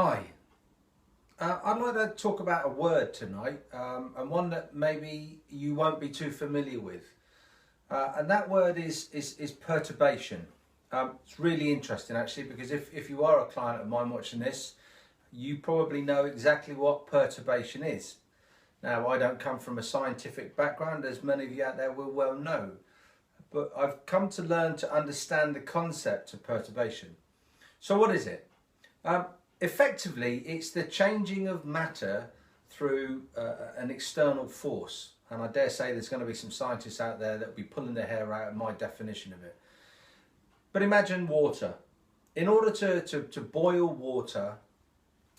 Hi, I'd like to talk about a word tonight, and one that maybe you won't be too familiar with. And that word is perturbation. It's really interesting actually, because if you are a client of mine watching this, you probably know exactly what perturbation is. Now, I don't come from a scientific background, as many of you out there will well know, but I've come to learn to understand the concept of perturbation. So what is it? Effectively, it's the changing of matter through an external force. And I dare say there's going to be some scientists out there that will be pulling their hair out of my definition of it. But imagine water. In order to boil water,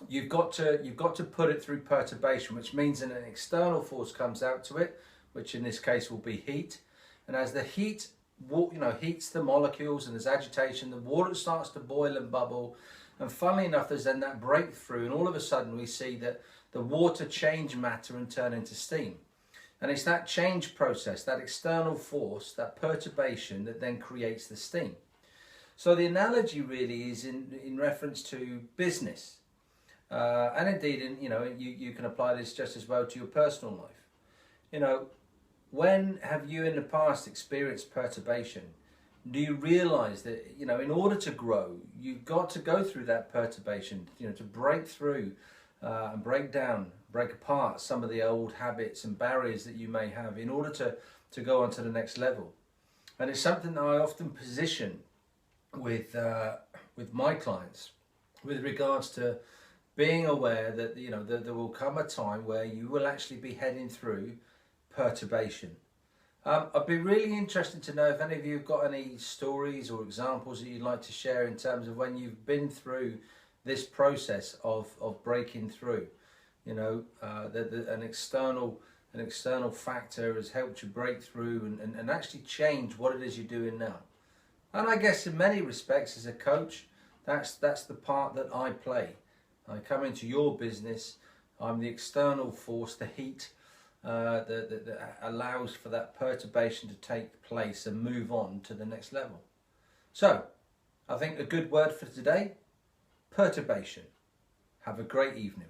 you've got to put it through perturbation, which means that an external force comes out to it, which in this case will be heat. And as the heat heats the molecules and there's agitation, the water starts to boil and bubble. And funnily enough, there's then that breakthrough, and all of a sudden we see that the water change matter and turn into steam. And it's that change process, that external force, that perturbation, that then creates the steam. So the analogy really is in reference to business, and indeed, you can apply this just as well to your personal life. When have you in the past experienced perturbation? Do you realize that, in order to grow, you've got to go through that perturbation, to break through and break down, break apart some of the old habits and barriers that you may have in order to go on to the next level. And it's something that I often position with my clients with regards to being aware that, that there will come a time where you will actually be heading through perturbation. I'd be really interested to know if any of you have got any stories or examples that you'd like to share in terms of when you've been through this process of breaking through. An external factor has helped you break through and actually change what it is you're doing now. And I guess in many respects as a coach, that's the part that I play. I come into your business, I'm the external force, the heat, that allows for that perturbation to take place and move on to the next level. So, I think a good word for today, perturbation. Have a great evening.